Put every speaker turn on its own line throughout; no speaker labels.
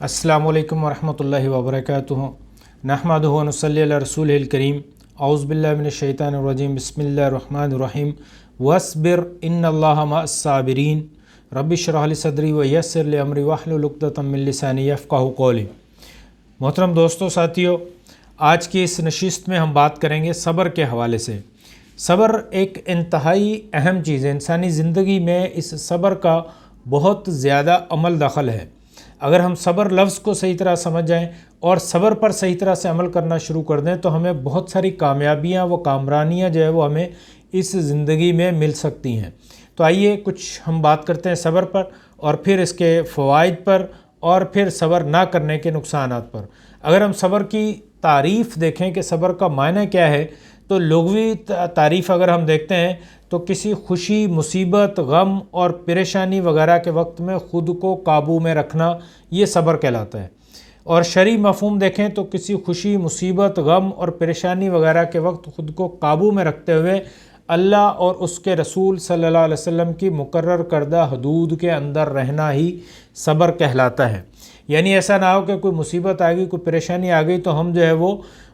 अस्सलामु अलैकुम वरहमतुल्लाहि वबरकातुहू नहमदुहु व नुसल्ली अला रसूलिहिल करीम औज़ु बिल्लाहि मिनश शैतानिर रजीम बिस्मिल्लाहिर रहमानिर रहीम वस्बिर इन्नल्लाहा मअस साबिरीन रब्बि इश्रह ली सदरी व यस्सिर ली अमरी वहलुल उक़दतम मिन लिसानी यफ़क़हू क़ौली। मोहतरम दोस्तों साथियों, आज की इस नशिस्त में हम बात करेंगे सब्र के हवाले से। सब्र एक इंतहाई अहम चीज़ है। इंसानी ज़िंदगी में इस सब्र का बहुत ज़्यादा अमल दखल है। अगर हम सब्र लफ्ज़ को सही तरह समझ जाएं और सब्र पर सही तरह से अमल करना शुरू कर दें तो हमें बहुत सारी कामयाबियां व कामरानियां जो है वो हमें इस ज़िंदगी में मिल सकती हैं। तो आइए कुछ हम बात करते हैं सब्र पर और फिर इसके फ़वाइद पर और फिर सब्र ना करने के नुकसानात पर। अगर हम सब्र की तारीफ़ देखें कि सब्र का मायना क्या है, तो लुग़वी तारीफ़ अगर हम देखते हैं तो किसी खुशी, मुसीबत, गम और परेशानी वगैरह के वक्त में ख़ुद को काबू में रखना, ये सब्र कहलाता है। और शरई मफ़हूम देखें तो किसी खुशी, मुसीबत, गम और परेशानी वगैरह के वक्त ख़ुद को काबू में रखते हुए अल्लाह और उसके रसूल सल्लल्लाहु अलैहि वसल्लम की मुकर्रर करदा हदूद के अंदर रहना ही सब्र कहलाता है। यानी ऐसा ना हो कि कोई मुसीबत आ गई, कोई परेशानी आ गई तो हम जो है वो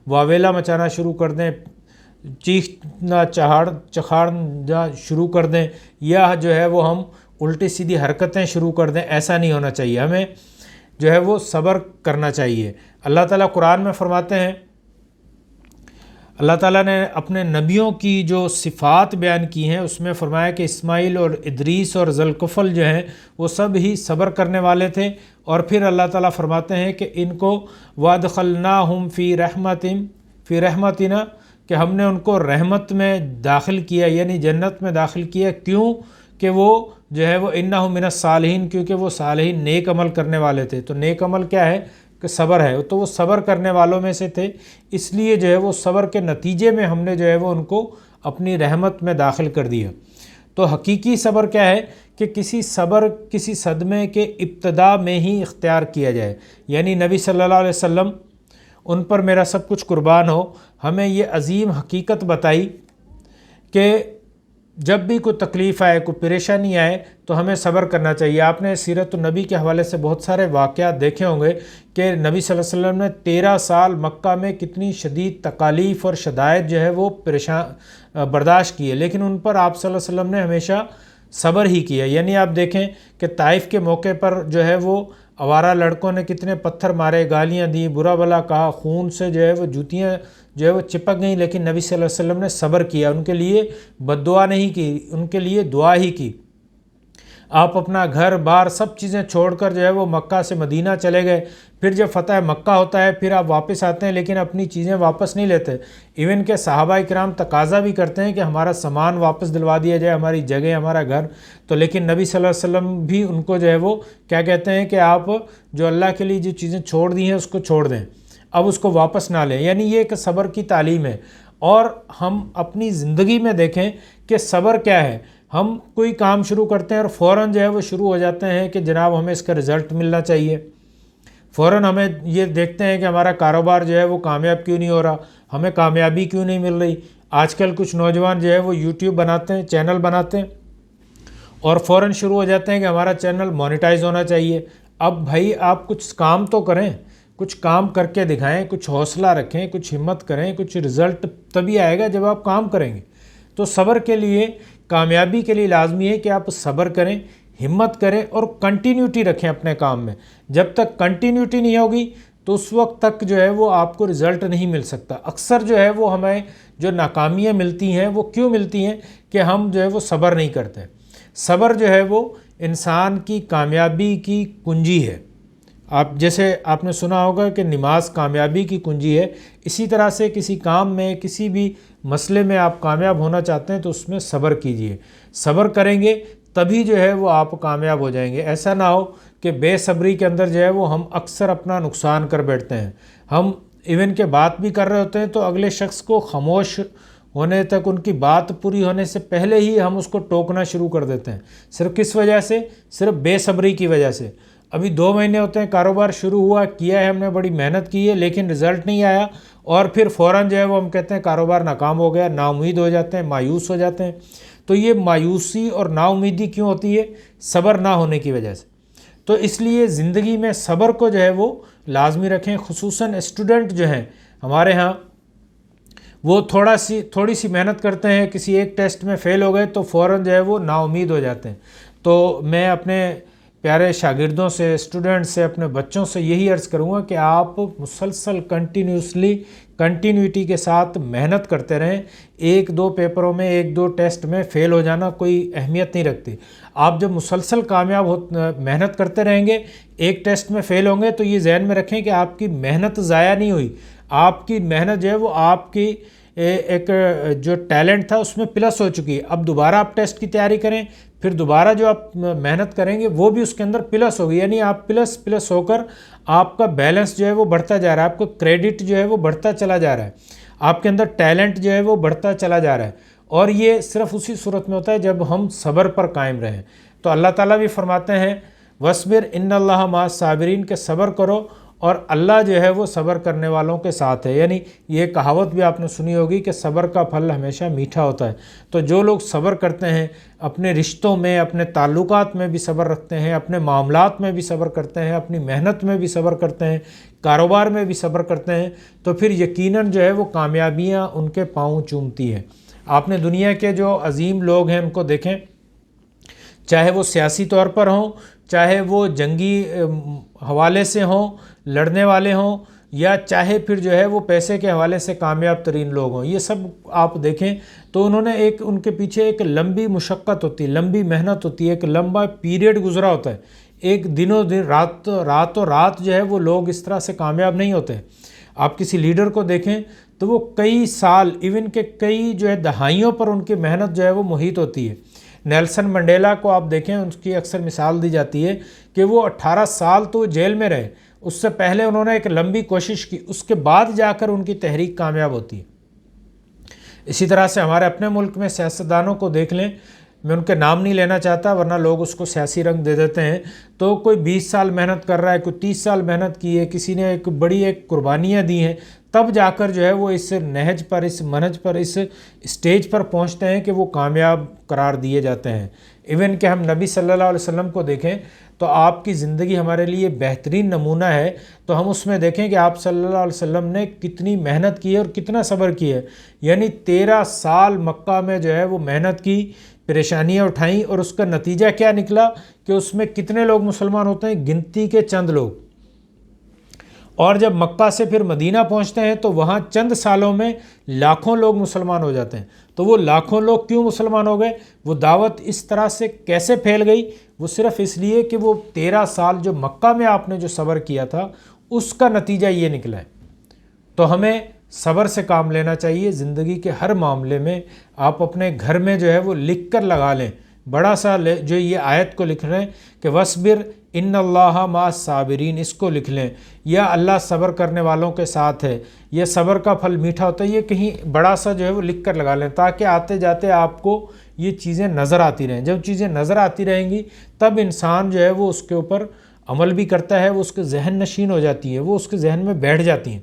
वावेला मचाना शुरू कर दें, चीखना चखाड़ना शुरू कर दें, या जो है वो हम उल्टी सीधी हरकतें शुरू कर दें। ऐसा नहीं होना चाहिए। हमें जो है वो सब्र करना चाहिए। अल्लाह ताला कुरान में फरमाते हैं, अल्लाह ताला ने अपने नबियों की जो सिफ़ात बयान की हैं उसमें फ़रमाया कि इस्माइल और इदरीस और ज़ुल्कुफ़ल जो हैं वो सब ही सब्र करने वाले थे। और फिर अल्लाह ताला फरमाते हैं कि इनको वदखलनाहुम फ़ी रहमतिना, कि हमने उनको रहमत में दाखिल किया, यानी जन्नत में दाखिल किया। क्यों? कि वो जो है वो इन्नहुम मिनस सालिहीन, क्योंकि वो सालिहीन नेक अमल करने वाले थे। तो नेक अमल क्या है कि सब्र है, तो वो सब्र करने वालों में से थे। इसलिए जो है वो सब्र के नतीजे में हमने जो है वो उनको अपनी रहमत में दाखिल कर दिया। तो हकीकी सब्र क्या है कि किसी सदमे के इब्तदा में ही इख्तियार किया जाए। यानी नबी सल्लल्लाहु अलैहि वसल्लम, उन पर मेरा सब कुछ कुर्बान हो, हमें ये अजीम हकीकत बताई कि जब भी कोई तकलीफ़ आए, कोई परेशानी आए तो हमें सब्र करना चाहिए। आपने सीरत नबी के हवाले से बहुत सारे वाक़यात देखे होंगे कि नबी सल्लल्लाहु अलैहि वसल्लम ने 13 साल मक्का में कितनी शदीद तकालीफ़ और शदायत जो है वो बर्दाश्त की है, लेकिन उन पर आप सल्लल्लाहु अलैहि वसल्लम ने हमेशा सब्र ही किया। यानी आप देखें कि ताइफ़ के मौके पर जो है वो आवारा लड़कों ने कितने पत्थर मारे, गालियाँ दी, बुरा भला कहा, खून से जो है वो जूतियाँ जो है वो चिपक गई, लेकिन नबी सल्लल्लाहु अलैहि वसल्लम ने सब्र किया। उनके लिए बद्दुआ नहीं की, उनके लिए दुआ ही की। आप अपना घर बार सब चीज़ें छोड़कर जो है वो मक्का से मदीना चले गए। फिर जब फ़तह मक्का होता है फिर आप वापस आते हैं, लेकिन अपनी चीज़ें वापस नहीं लेते। इवन के सहाबा इकराम तकाज़ा भी करते हैं कि हमारा सामान वापस दिलवा दिया जाए, हमारी जगह, हमारा घर। तो लेकिन नबी सल्लल्लाहु अलैहि वसल्लम भी उनको जो है वो क्या कहते हैं कि आप जो अल्लाह के लिए जो चीज़ें छोड़ दी हैं उसको छोड़ दें, अब उसको वापस ना लें। यानी ये एक सब्र की तालीम है। और हम अपनी ज़िंदगी में देखें कि सब्र क्या है। हम कोई काम शुरू करते हैं और फ़ौरन जो है वो शुरू हो जाते हैं कि जनाब हमें इसका रिज़ल्ट मिलना चाहिए। फ़ौरन हमें ये देखते हैं कि हमारा कारोबार जो है वो कामयाब क्यों नहीं हो रहा, हमें कामयाबी क्यों नहीं मिल रही। आजकल कुछ नौजवान जो है वो यूट्यूब बनाते हैं, चैनल बनाते हैं और फ़ौरन शुरू हो जाते हैं कि हमारा चैनल मोनेटाइज होना चाहिए। अब भाई आप कुछ काम तो करें, कुछ काम करके दिखाएं, कुछ हौसला रखें, कुछ हिम्मत करें। कुछ रिज़ल्ट तभी आएगा जब आप काम करेंगे। तो सब्र के लिए, कामयाबी के लिए लाजमी है कि आप सब्र करें, हिम्मत करें और कंटिन्यूटी रखें अपने काम में। जब तक कंटिन्यूटी नहीं होगी तो उस वक्त तक जो है वो आपको रिज़ल्ट नहीं मिल सकता। अक्सर जो है वो हमें जो नाकामियाँ मिलती हैं वो क्यों मिलती हैं कि हम जो है वो सब्र नहीं करते। सब्र जो है वो इंसान की कामयाबी की कुंजी है। आप जैसे आपने सुना होगा कि नमाज कामयाबी की कुंजी है, इसी तरह से किसी काम में, किसी भी मसले में आप कामयाब होना चाहते हैं तो उसमें सब्र कीजिए। सब्र करेंगे तभी जो है वो आप कामयाब हो जाएंगे। ऐसा ना हो कि बेसब्री के अंदर जो है वो हम अक्सर अपना नुकसान कर बैठते हैं। हम इवन के बात भी कर रहे होते हैं तो अगले शख्स को खामोश होने तक, उनकी बात पूरी होने से पहले ही हम उसको टोकना शुरू कर देते हैं। सिर्फ किस वजह से? सिर्फ बेसब्री की वजह से। अभी 2 महीने होते हैं, कारोबार शुरू हुआ, किया है हमने, बड़ी मेहनत की है, लेकिन रिज़ल्ट नहीं आया और फिर फ़ौरन जो है वो हम कहते हैं कारोबार नाकाम हो गया, नाउम्मीद हो जाते हैं, मायूस हो जाते हैं। तो ये मायूसी और नाउम्मीदी क्यों होती है? सब्र ना होने की वजह से। تو اس لیے زندگی میں صبر کو جو ہے وہ لازمی رکھیں. خصوصاً اسٹوڈنٹ جو ہیں ہمارے ہاں وہ تھوڑی سی محنت کرتے ہیں, کسی ایک ٹیسٹ میں فیل ہو گئے تو فوراً جو ہے وہ نا امید ہو جاتے ہیں. تو میں اپنے پیارے شاگردوں سے, اسٹوڈنٹ سے, اپنے بچوں سے یہی عرض کروں گا کہ آپ مسلسل کنٹینیوٹی کے ساتھ محنت کرتے رہیں. 1-2 پیپروں میں 1-2 ٹیسٹ میں فیل ہو جانا کوئی اہمیت نہیں رکھتی. آپ جب مسلسل محنت کرتے رہیں گے, ایک ٹیسٹ میں فیل ہوں گے تو یہ ذہن میں رکھیں کہ آپ کی محنت ضائع نہیں ہوئی. آپ کی محنت جو ہے وہ آپ کی ایک جو ٹیلنٹ تھا اس میں پلس ہو چکی ہے. اب دوبارہ آپ ٹیسٹ کی تیاری کریں, پھر دوبارہ جو آپ محنت کریں گے وہ بھی اس کے اندر پلس ہوگی, یعنی آپ پلس ہو کر آپ کا بیلنس جو ہے وہ بڑھتا جا رہا ہے, آپ کا کریڈٹ جو ہے وہ بڑھتا چلا جا رہا ہے, آپ کے اندر ٹیلنٹ جو ہے وہ بڑھتا چلا جا رہا ہے. اور یہ صرف اسی صورت میں ہوتا ہے جب ہم صبر پر قائم رہیں. تو اللہ تعالیٰ بھی فرماتے ہیں وَاصْبِرْ إِنَّ اللَّهَ مَعَ الصَّابِرِينَ کہ صبر کرو اور اللہ جو ہے وہ صبر کرنے والوں کے ساتھ ہے. یعنی یہ کہاوت بھی آپ نے سنی ہوگی کہ صبر کا پھل ہمیشہ میٹھا ہوتا ہے. تو جو لوگ صبر کرتے ہیں, اپنے رشتوں میں, اپنے تعلقات میں بھی صبر رکھتے ہیں, اپنے معاملات میں بھی صبر کرتے ہیں, اپنی محنت میں بھی صبر کرتے ہیں, کاروبار میں بھی صبر کرتے ہیں, تو پھر یقیناً جو ہے وہ کامیابیاں ان کے پاؤں چومتی ہیں. آپ نے دنیا کے جو عظیم لوگ ہیں ان کو دیکھیں, چاہے وہ سیاسی طور پر ہوں, چاہے وہ جنگی حوالے سے ہوں, لڑنے والے ہوں, یا چاہے پھر جو ہے وہ پیسے کے حوالے سے کامیاب ترین لوگ ہوں, یہ سب آپ دیکھیں تو انہوں نے ان کے پیچھے ایک لمبی مشقت ہوتی ہے, لمبی محنت ہوتی ہے, ایک لمبا پیریڈ گزرا ہوتا ہے. ایک دن راتوں رات جو ہے وہ لوگ اس طرح سے کامیاب نہیں ہوتے. آپ کسی لیڈر کو دیکھیں تو وہ کئی سال, ایون کہ کئی جو ہے دہائیوں پر ان کی محنت جو ہے وہ محیط ہوتی ہے. نیلسن منڈیلا کو آپ دیکھیں, ان کی اکثر مثال دی جاتی ہے کہ وہ 18 سال تو جیل میں رہے, اس سے پہلے انہوں نے ایک لمبی کوشش کی, اس کے بعد جا کر ان کی تحریک کامیاب ہوتی ہے. اسی طرح سے ہمارے اپنے ملک میں سیاستدانوں کو دیکھ لیں, میں ان کے نام نہیں لینا چاہتا ورنہ لوگ اس کو سیاسی رنگ دے دیتے ہیں. تو کوئی 20 سال محنت کر رہا ہے, کوئی 30 سال محنت کی ہے, کسی نے ایک بڑی قربانیاں دی ہیں, تب جا کر جو ہے وہ اس نہج پر, اس منہج پر, اس اسٹیج پر پہنچتے ہیں کہ وہ کامیاب قرار دیے جاتے ہیں. ایون کہ ہم نبی صلی اللہ علیہ وسلم کو دیکھیں تو آپ کی زندگی ہمارے لیے بہترین نمونہ ہے. تو ہم اس میں دیکھیں کہ آپ صلی اللہ علیہ وسلم نے کتنی محنت کی ہے اور کتنا صبر کیا ہے. یعنی 13 سال مکہ میں جو ہے وہ محنت کی, پریشانیاں اٹھائیں, اور اس کا نتیجہ کیا نکلا کہ اس میں کتنے لوگ مسلمان ہوتے ہیں, گنتی کے چند لوگ. اور جب مکہ سے پھر مدینہ پہنچتے ہیں تو وہاں چند سالوں میں لاکھوں لوگ مسلمان ہو جاتے ہیں. تو وہ لاکھوں لوگ کیوں مسلمان ہو گئے, وہ دعوت اس طرح سے کیسے پھیل گئی, وہ صرف اس لیے کہ وہ 13 سال جو مکہ میں آپ نے جو صبر کیا تھا اس کا نتیجہ یہ نکلا ہے. تو ہمیں صبر سے کام لینا چاہیے زندگی کے ہر معاملے میں. آپ اپنے گھر میں جو ہے وہ لکھ کر لگا لیں, بڑا سا جو یہ آیت کو لکھ رہے ہیں کہ وَاصْبِرْ إِنَّ اللَّهَ مَعَ الصَّابِرِينَ, اس کو لکھ لیں, یا اللہ صبر کرنے والوں کے ساتھ ہے, یہ صبر کا پھل میٹھا ہوتا ہے, یہ کہیں بڑا سا جو ہے وہ لکھ کر لگا لیں تاکہ آتے جاتے آپ کو یہ چیزیں نظر آتی رہیں. جب چیزیں نظر آتی رہیں گی تب انسان جو ہے وہ اس کے اوپر عمل بھی کرتا ہے, وہ اس کے ذہن نشین ہو جاتی ہے, وہ اس کے ذہن میں بیٹھ جاتی ہیں.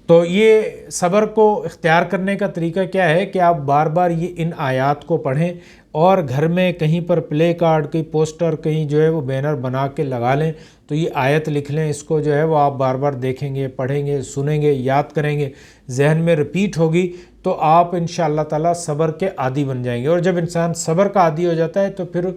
تو یہ صبر کو اختیار کرنے کا طریقہ کیا ہے کہ آپ بار بار ان آیات کو پڑھیں اور گھر میں کہیں پر پلے کارڈ, کہیں پوسٹر, کہیں جو ہے وہ بینر بنا کے لگا لیں. تو یہ آیت لکھ لیں, اس کو جو ہے وہ آپ بار بار دیکھیں گے, پڑھیں گے, سنیں گے, یاد کریں گے, ذہن میں ریپیٹ ہوگی تو آپ انشاءاللہ تعالی صبر کے عادی بن جائیں گے. اور جب انسان صبر کا عادی ہو جاتا ہے تو پھر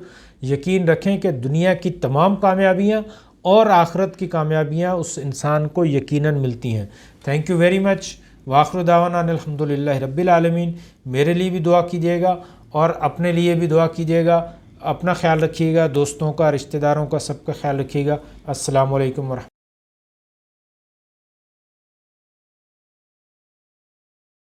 یقین رکھیں کہ دنیا کی تمام کامیابیاں اور آخرت کی کامیابیاں اس انسان کو یقیناً ملتی ہیں. Thank you very much. وآخر دعوانا الحمدللہ رب العالمین. میرے لیے بھی دعا کیجیے گا اور اپنے لیے بھی دعا کیجیے گا. اپنا خیال رکھیے گا, دوستوں کا, رشتہ داروں کا, سب کا خیال رکھیے گا. السلام علیکم ورحمۃ اللہ.